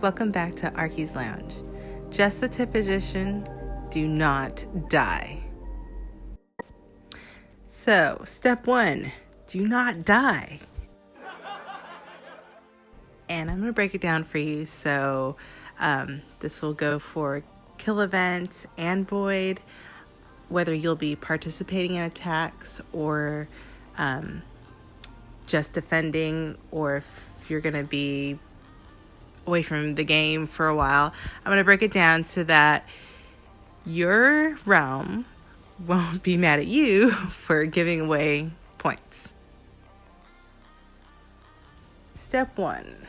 Welcome back to Arky's Lounge. Just the tip edition, do not die. So, step 1, do not die. And I'm going to break it down for you. So, this will go for kill event and void, whether you'll be participating in attacks or just defending, or if you're going to be away from the game for a while. I'm going to break it down so that your realm won't be mad at you for giving away points. Step 1,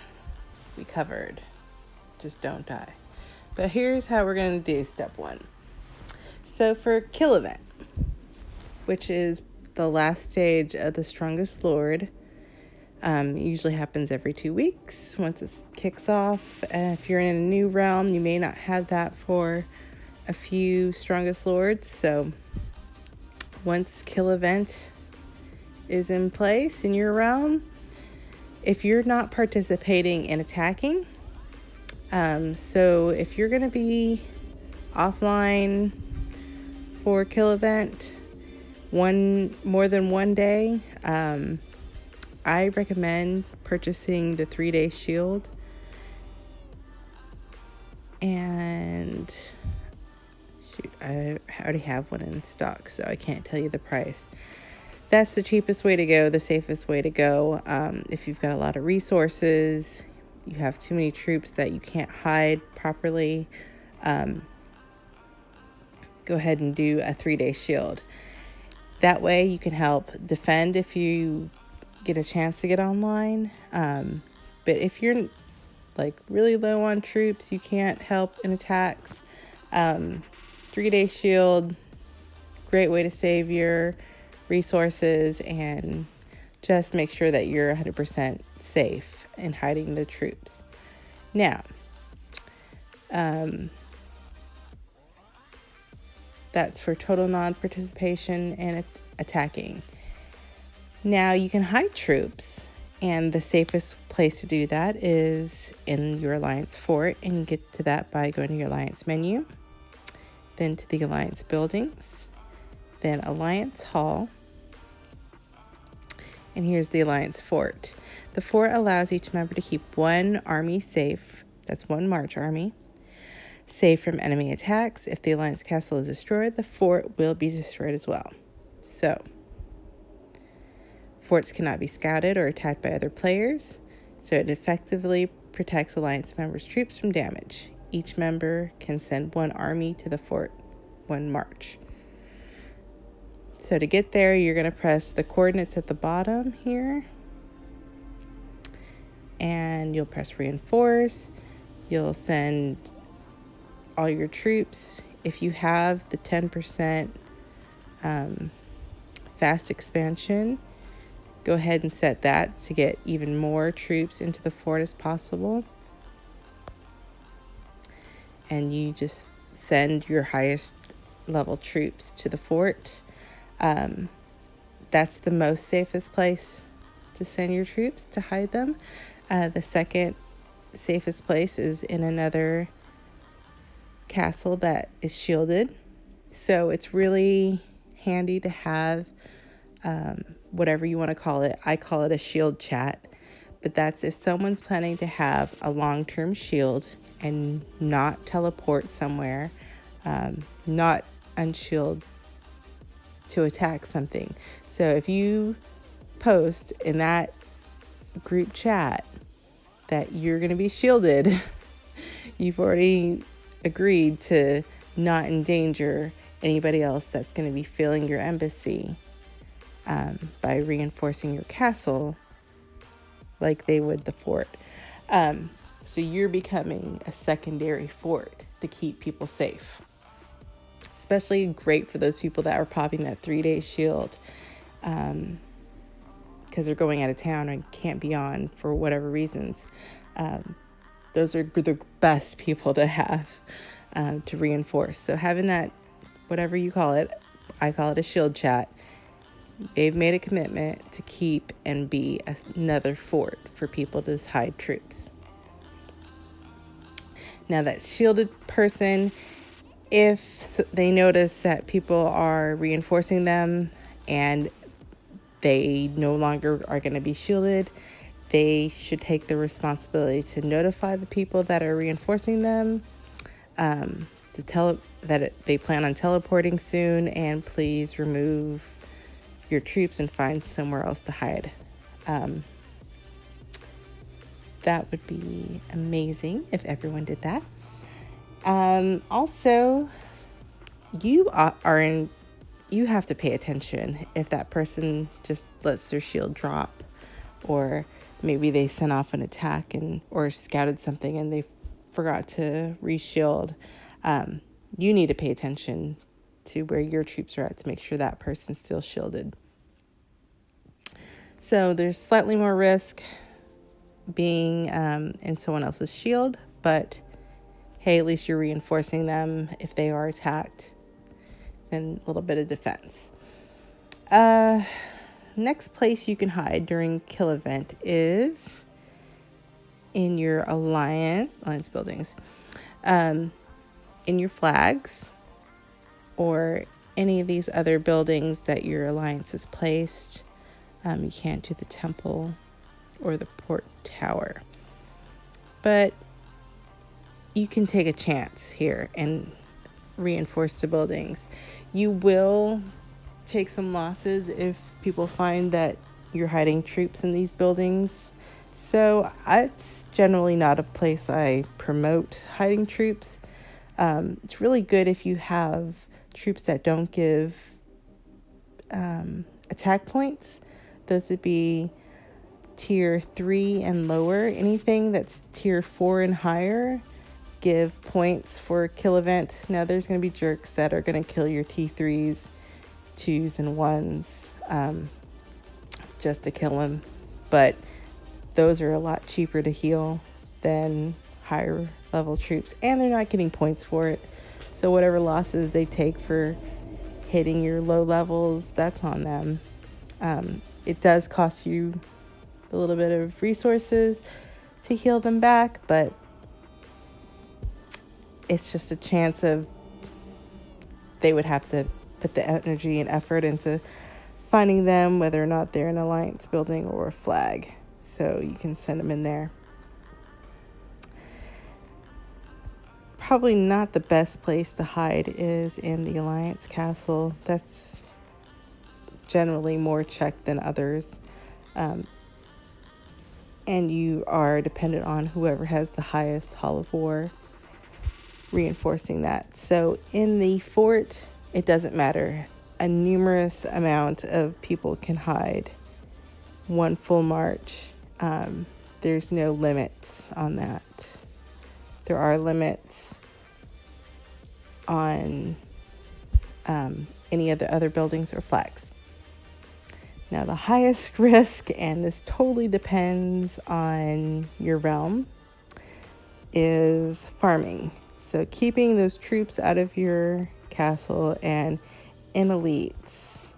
we covered. Just don't die. But here's how we're going to do step 1. So for kill event, which is the last stage of the strongest lord, it usually happens every 2 weeks once it kicks off. If you're in a new realm, you may not have that for a few strongest lords. So once kill event is in place in your realm, if you're not participating in attacking, so if you're going to be offline for kill event more than one day, I recommend purchasing the 3-day shield. And shoot, I already have one in stock, so I can't tell you the price. That's the cheapest way to go, the safest way to go. If you've got a lot of resources, you have too many troops that you can't hide properly, go ahead and do a 3-day shield. That way you can help defend if you get a chance to get online. But if you're like really low on troops, you can't help in attacks, 3-day shield, great way to save your resources and just make sure that you're 100% safe in hiding the troops. Now, that's for total non-participation and attacking. Now you can hide troops, and the safest place to do that is in your alliance fort, and you get to that by going to your alliance menu, then to the alliance buildings, then alliance hall, and here's the alliance fort. The fort allows each member to keep one army safe, that's one march army, safe from enemy attacks. If the alliance castle is destroyed, the fort will be destroyed as well. So forts cannot be scouted or attacked by other players, so it effectively protects alliance members' troops from damage. Each member can send one army to the fort, one march. So to get there, you're going to press the coordinates at the bottom here, and you'll press reinforce. You'll send all your troops. If you have the 10% fast expansion, go ahead and set that to get even more troops into the fort as possible. And you just send your highest level troops to the fort. That's the most safest place to send your troops to hide them. The second safest place is in another castle that is shielded. So it's really handy to have whatever you want to call it. I call it a shield chat, but that's if someone's planning to have a long-term shield and not teleport somewhere, not unshield to attack something. So if you post in that group chat that you're going to be shielded, you've already agreed to not endanger anybody else that's going to be filling your embassy by reinforcing your castle like they would the fort. So you're becoming a secondary fort to keep people safe. Especially great for those people that are popping that 3-day shield because they're going out of town and can't be on for whatever reasons. Those are the best people to have to reinforce. So having that, whatever you call it, I call it a shield chat. They've made a commitment to keep and be another fort for people to hide troops. Now, that shielded person, if they notice that people are reinforcing them and they no longer are going to be shielded, they should take the responsibility to notify the people that are reinforcing them, to tell that they plan on teleporting soon, and please remove your troops and find somewhere else to hide. That would be amazing if everyone did that. Also, you have to pay attention if that person just lets their shield drop, or maybe they sent off an attack or scouted something and they forgot to reshield. You need to pay attention to where your troops are at to make sure that person's still shielded. So there's slightly more risk being in someone else's shield, but hey, at least you're reinforcing them if they are attacked, and a little bit of defense. Next place you can hide during kill event is in your alliance buildings, in your flags, or any of these other buildings that your alliance has placed. You can't do the temple or the port tower, but you can take a chance here and reinforce the buildings. You will take some losses if people find that you're hiding troops in these buildings. So it's generally not a place I promote hiding troops. It's really good if you have troops that don't give attack points. Those would be tier 3 and lower. Anything that's tier 4 and higher give points for kill event. Now there's going to be jerks that are going to kill your T3s, 2s, and 1s just to kill them, but those are a lot cheaper to heal than higher level troops, and they're not getting points for it. So whatever losses they take for hitting your low levels, that's on them. It does cost you a little bit of resources to heal them back, but it's just a chance of they would have to put the energy and effort into finding them, whether or not they're an alliance building or a flag. So you can send them in there. Probably not the best place to hide is in the alliance castle. That's generally more checked than others. And you are dependent on whoever has the highest Hall of War reinforcing that. So in the fort, it doesn't matter. A numerous amount of people can hide one full march. There's no limits on that. There are limits on any of the other buildings or flags. Now, the highest risk, and this totally depends on your realm, is farming. So keeping those troops out of your castle and in elites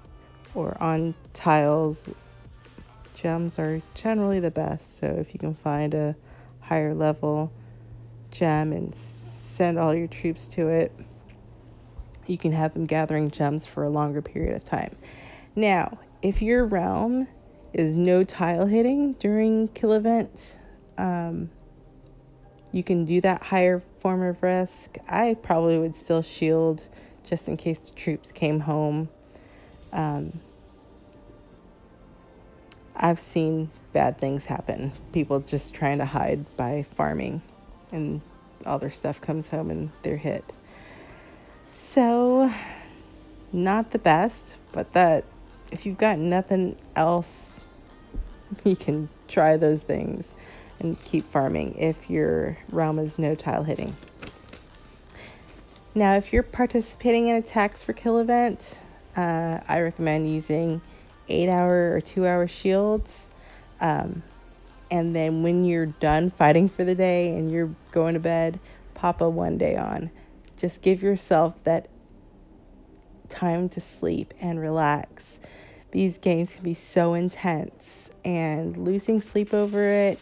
or on tiles, gems are generally the best. So if you can find a higher level gem and send all your troops to it, you can have them gathering gems for a longer period of time. Now, if your realm is no tile hitting during kill event, you can do that higher form of risk. I probably would still shield just in case the troops came home. I've seen bad things happen. People just trying to hide by farming, and all their stuff comes home and they're hit. So, not the best, but that if you've got nothing else, you can try those things and keep farming if your realm is no tile hitting. Now, if you're participating in attacks for kill event, I recommend using 8-hour or 2-hour shields. And then when you're done fighting for the day and you're going to bed, pop a 1 day on. Just give yourself that time to sleep and relax. These games can be so intense, and losing sleep over it,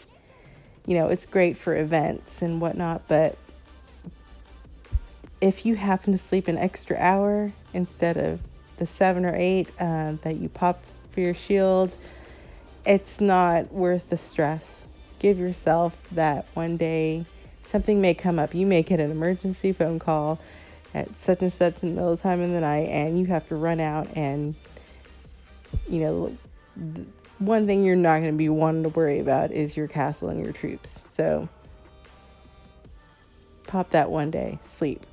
it's great for events and whatnot, but if you happen to sleep an extra hour instead of the 7 or 8 that you pop for your shield, it's not worth the stress. Give yourself that one day. Something may come up. You may get an emergency phone call at such and such in the middle of time in the night, and you have to run out. And, one thing you're not going to be wanting to worry about is your castle and your troops. So pop that one day. Sleep.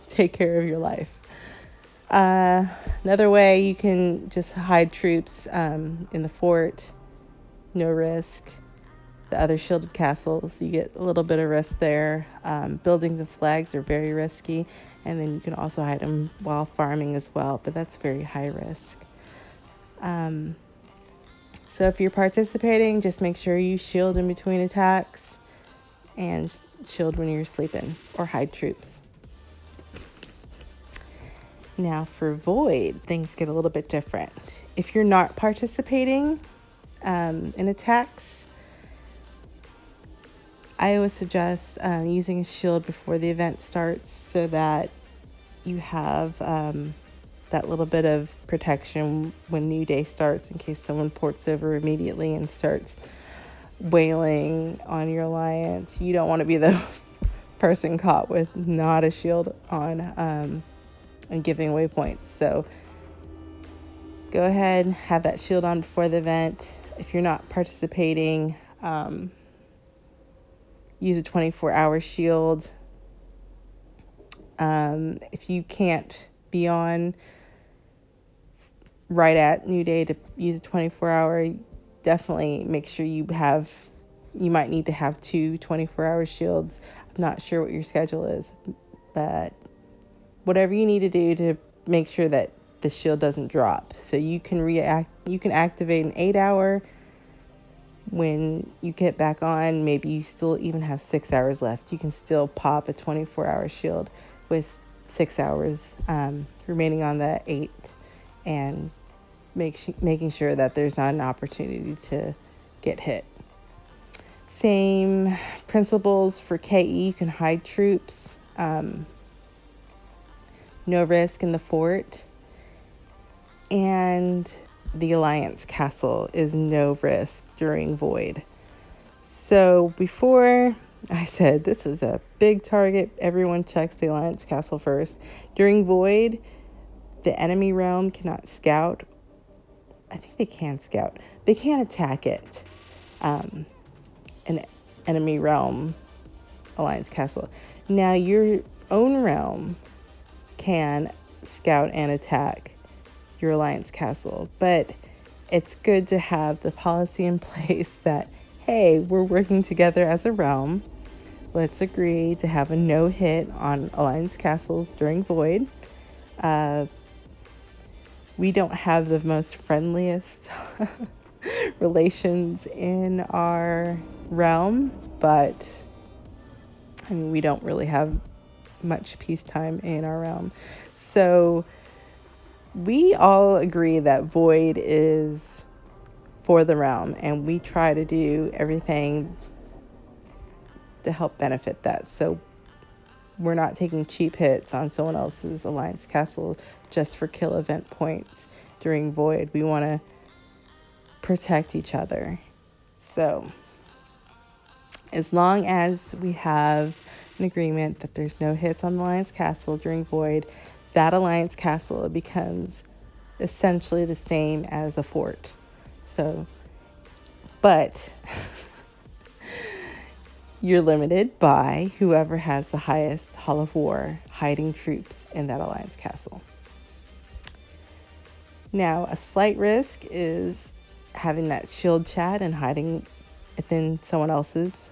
Take care of your life. Another way you can just hide troops in the fort. No risk. The other shielded castles, you get a little bit of risk there. Buildings and flags are very risky, and then you can also hide them while farming as well, but that's very high risk. So if you're participating, just make sure you shield in between attacks and shield when you're sleeping, or hide troops. Now for Void, things get a little bit different. If you're not participating in attacks, I always suggest using a shield before the event starts so that you have that little bit of protection when New Day starts, in case someone ports over immediately and starts wailing on your alliance. You don't want to be the person caught with not a shield on and giving away points. So go ahead, have that shield on before the event. If you're not participating, use a 24-hour shield. If you can't be on right at New Day to use a 24-hour, definitely make sure you might need to have 2 24-hour shields. I'm not sure what your schedule is, but whatever you need to do to make sure that the shield doesn't drop. So you can activate an 8-hour. When you get back on, maybe you still even have 6 hours left. You can still pop a 24-hour shield with 6 hours remaining on that 8, and making sure that there's not an opportunity to get hit. Same principles for KE. You can hide troops. No risk in the fort. And the Alliance Castle is no risk during Void. So before I said this is a big target, everyone checks the Alliance Castle first. During Void, the enemy realm cannot scout. I think they can scout. They can't attack it. An enemy realm Alliance Castle. Now your own realm can scout and attack your Alliance Castle, but it's good to have the policy in place that, hey, we're working together as a realm. Let's agree to have a no hit on Alliance Castles during Void. We don't have the most friendliest relations in our realm, but we don't really have much peacetime in our realm. So we all agree that Void is for the realm, and we try to do everything to help benefit that. So we're not taking cheap hits on someone else's Alliance Castle just for kill event points during Void. We want to protect each other. So as long as we have an agreement that there's no hits on the Alliance Castle during Void, that Alliance Castle becomes essentially the same as a fort. So, but you're limited by whoever has the highest Hall of War hiding troops in that Alliance Castle. Now, a slight risk is having that shield chat and hiding within someone else's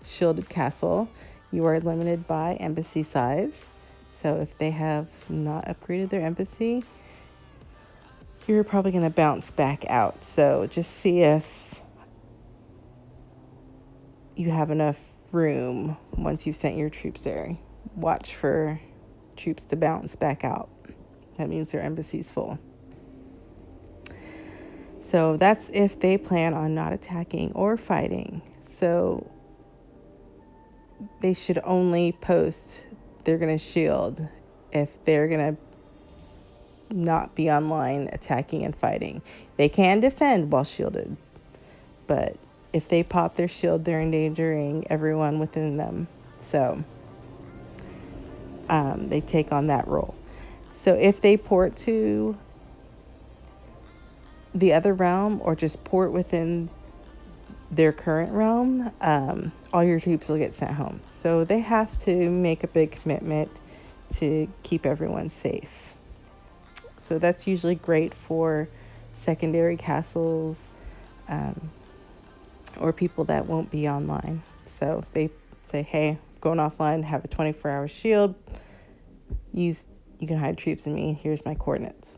shielded castle. You are limited by embassy size. So if they have not upgraded their embassy, you're probably going to bounce back out. So just see if you have enough room once you've sent your troops there. Watch for troops to bounce back out. That means their embassy's full. So that's if they plan on not attacking or fighting. So they should only post they're going to shield if they're going to not be online attacking and fighting. They can defend while shielded, but if they pop their shield, they're endangering everyone within them. So they take on that role. So if they port to the other realm or just port within their current realm, all your troops will get sent home. So they have to make a big commitment to keep everyone safe. So that's usually great for secondary castles, or people that won't be online. So they say, hey, I'm going offline, have a 24-hour shield. You can hide troops in me. Here's my coordinates.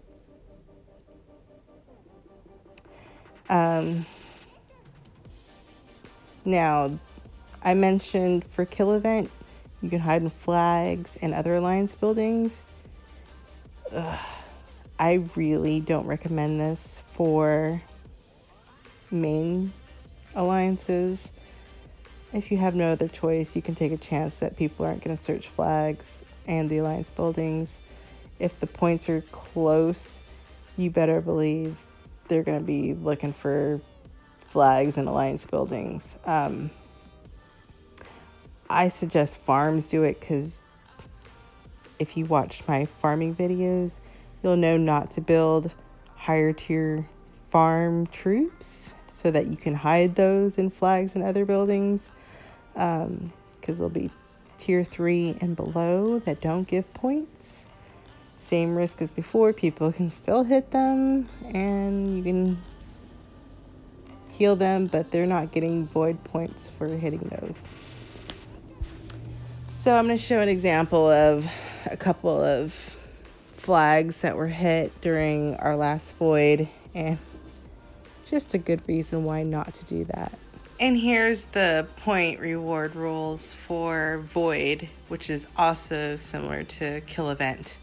Now, I mentioned for kill event, you can hide in flags and other alliance buildings. I really don't recommend this for main alliances. If you have no other choice, you can take a chance that people aren't going to search flags and the alliance buildings. If the points are close, you better believe they're going to be looking for flags and alliance buildings. I suggest farms do it because if you watch my farming videos, you'll know not to build higher tier farm troops so that you can hide those in flags and other buildings, because they'll be tier 3 and below that don't give points. Same risk as before, people can still hit them and you can heal them, but they're not getting void points for hitting those. So I'm going to show an example of a couple of flags that were hit during our last void, and just a good reason why not to do that. And here's the point reward rules for void, which is also similar to kill event.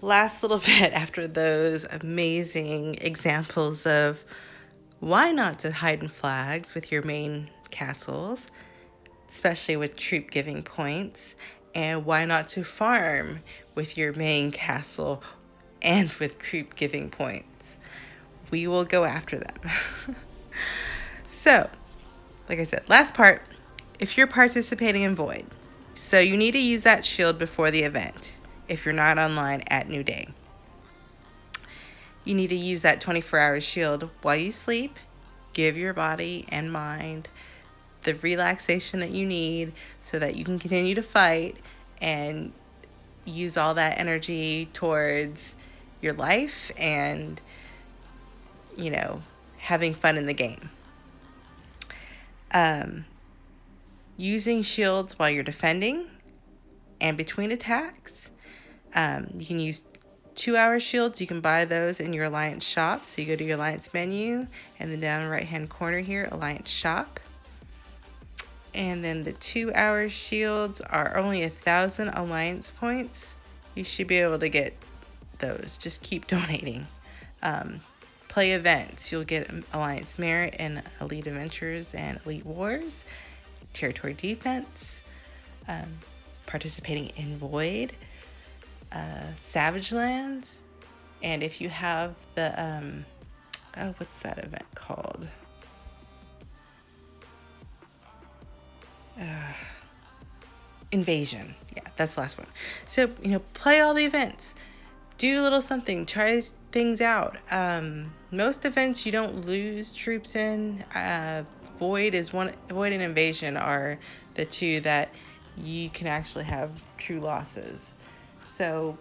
Last little bit after those amazing examples of why not to hide in flags with your main castles, especially with troop giving points, and why not to farm with your main castle and with troop giving points. We will go after them. So, like I said, last part, if you're participating in Void, so you need to use that shield before the event. If you're not online at New Day, you need to use that 24-hour shield while you sleep. Give your body and mind the relaxation that you need so that you can continue to fight and use all that energy towards your life and, you know, having fun in the game. Using shields while you're defending and between attacks. You can use 2-hour shields. You can buy those in your Alliance shop. So you go to your Alliance menu and then down the right hand corner here, Alliance shop. And then the 2-hour shields are only 1,000 Alliance points. You should be able to get those. Just keep donating. play events. You'll get Alliance Merit and Elite Adventures and Elite Wars, Territory Defense, participating in Void, Savage Lands, and if you have the, what's that event called? Invasion. Yeah, that's the last one. So, play all the events. Do a little something. Try things out. Most events you don't lose troops in. Void and Invasion are the two that you can actually have true losses. So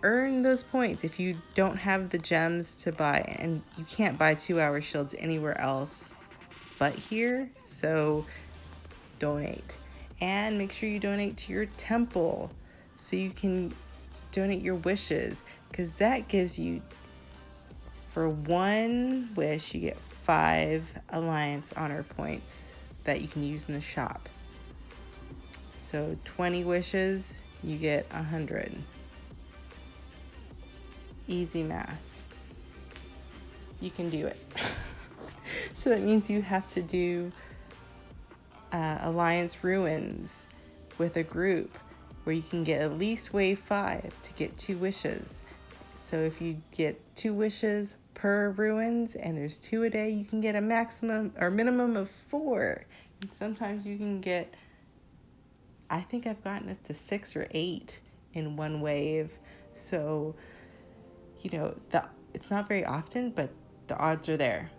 earn those points. If you don't have the gems to buy, and you can't buy 2-hour shields anywhere else but here, so donate. And make sure you donate to your temple so you can donate your wishes, because that gives you, for one wish, you get 5 Alliance honor points that you can use in the shop. So 20 wishes, you get 100. Easy math. You can do it. So that means you have to do Alliance Ruins with a group where you can get at least wave 5 to get 2 wishes. So if you get 2 wishes per ruins and there's 2 a day, you can get a maximum or minimum of 4. And sometimes you can get, I think I've gotten up to 6 or 8 in one wave. So, it's not very often, but the odds are there.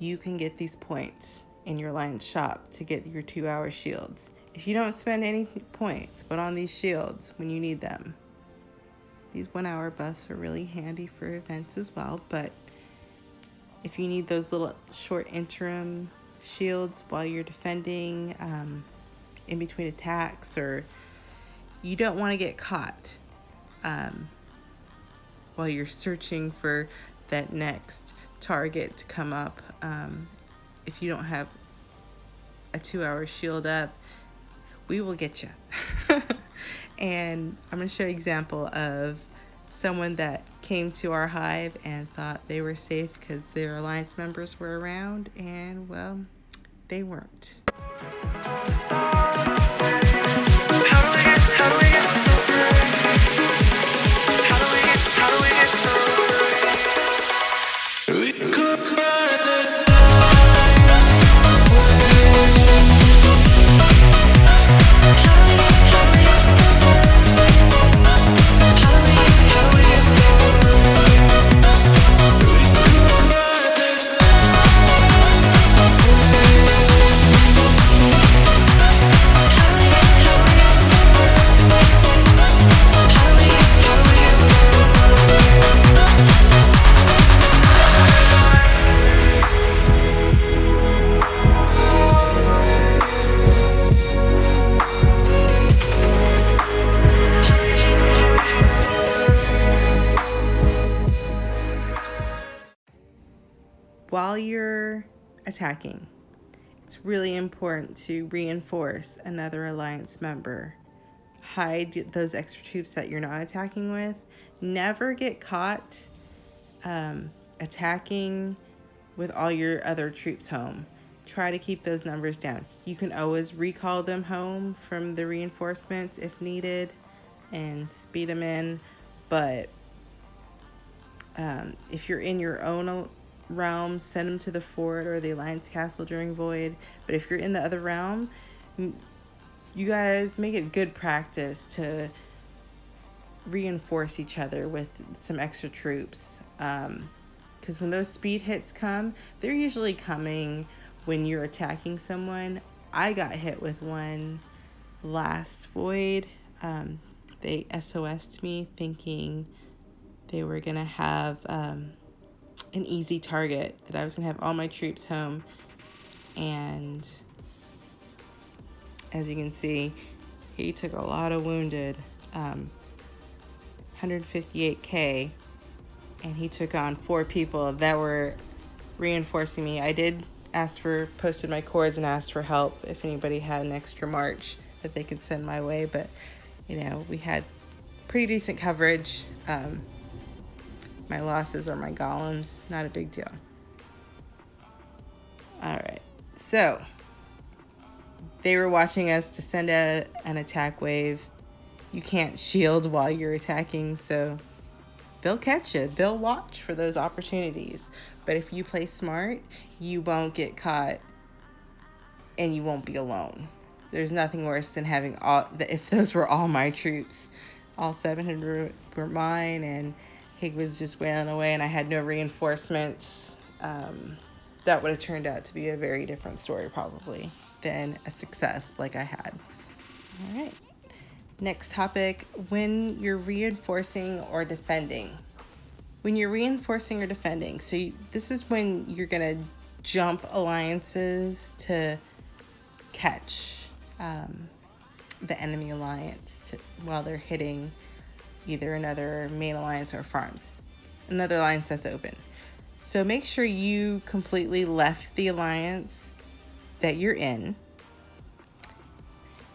You can get these points in your Alliance shop to get your 2-hour shields. If you don't spend any points, but on these shields when you need them. These 1-hour buffs are really handy for events as well, but if you need those little short interim shields while you're defending, in between attacks, or you don't want to get caught while you're searching for that next target to come up, if you don't have a 2-hour shield up, we will get you. And I'm going to show you an example of someone that came to our hive and thought they were safe because their Alliance members were around, and well, they weren't. While you're attacking, it's really important to reinforce another Alliance member. Hide those extra troops that you're not attacking with. Never get caught attacking with all your other troops home. Try to keep those numbers down. You can always recall them home from the reinforcements if needed and speed them in, but if you're in your own realm, send them to the fort or the Alliance castle during Void. But if you're in the other realm, you guys make it good practice to reinforce each other with some extra troops, because when those speed hits come, they're usually coming when you're attacking someone. I got hit with one last Void. They SOS'd me thinking they were gonna have an easy target, that I was gonna have all my troops home, and as you can see, he took a lot of wounded, 158k, and he took on 4 people that were reinforcing me. I did posted my cords and asked for help if anybody had an extra march that they could send my way, but we had pretty decent coverage. my losses are my golems. Not a big deal. All right. So they were watching us to send out an attack wave. You can't shield while you're attacking, so they'll catch you. They'll watch for those opportunities. But if you play smart, you won't get caught and you won't be alone. There's nothing worse than having if those were all my troops, all 700 were mine, and Hig was just wailing away and I had no reinforcements. That would have turned out to be a very different story probably than a success like I had. All right. Next topic, when you're reinforcing or defending. When you're reinforcing or defending, this is when you're going to jump alliances to catch the enemy alliance while they're hitting either another main alliance or farms. Another alliance that's open. So make sure you completely left the alliance that you're in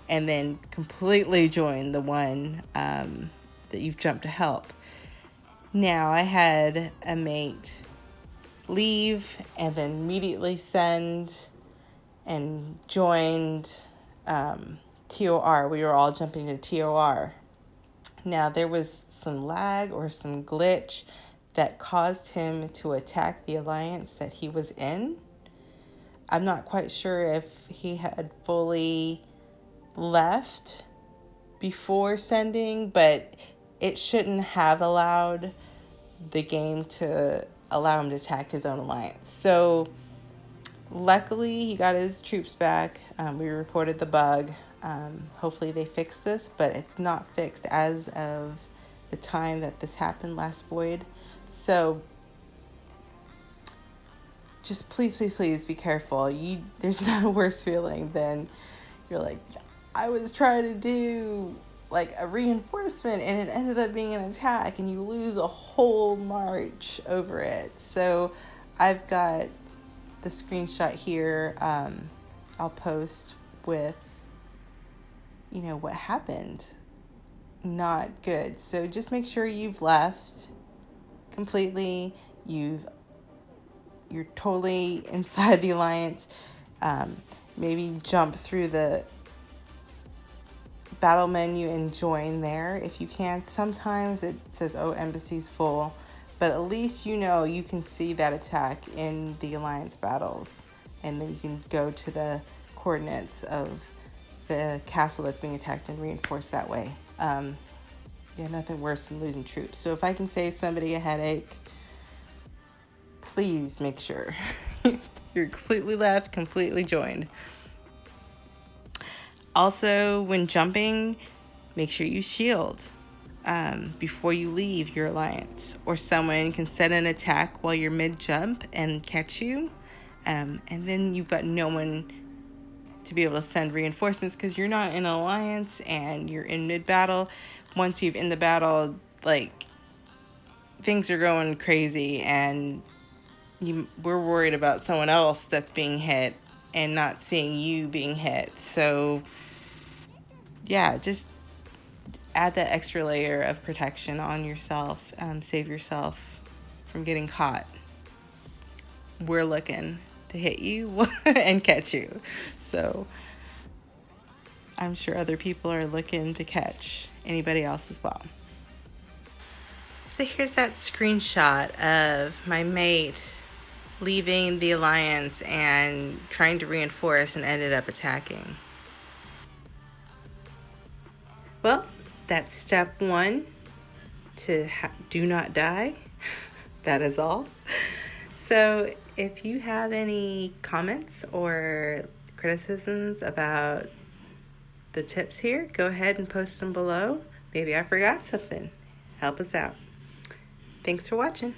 and then completely join the one that you've jumped to help. Now, I had a mate leave and then immediately send and joined TOR. We were all jumping to TOR. Now, there was some lag or some glitch that caused him to attack the alliance that he was in. I'm not quite sure if he had fully left before sending, but it shouldn't have allowed the game to allow him to attack his own alliance. So luckily he got his troops back. We reported the bug. Hopefully they fixed this, but it's not fixed as of the time that this happened last void. So just please be careful. There's no worse feeling than you're like, I was trying to do like a reinforcement and it ended up being an attack and you lose a whole march over it. So I've got the screenshot here. I'll post with, what happened. Not good. So just make sure you've left completely. You're totally inside the alliance. Maybe jump through the battle menu and join there if you can. Sometimes it says, embassy's full, but at least you can see that attack in the alliance battles, and then you can go to the coordinates of the castle that's being attacked and reinforce that way. Nothing worse than losing troops. So if I can save somebody a headache, please make sure you're completely left, completely joined. Also, when jumping, make sure you shield before you leave your alliance, or someone can set an attack while you're mid-jump and catch you, and then you've got no one to be able to send reinforcements because you're not in an alliance and you're in mid-battle. Once you've in the battle, things are going crazy and we're worried about someone else that's being hit and not seeing you being hit. So just add that extra layer of protection on yourself. Save yourself from getting caught. We're looking to hit you and catch you. So I'm sure other people are looking to catch anybody else as well. So here's that screenshot of my mate leaving the alliance and trying to reinforce and ended up attacking. Well, that's step 1 to do not die. That is all. So if you have any comments or criticisms about the tips here, go ahead and post them below. Maybe I forgot something. Help us out. Thanks for watching.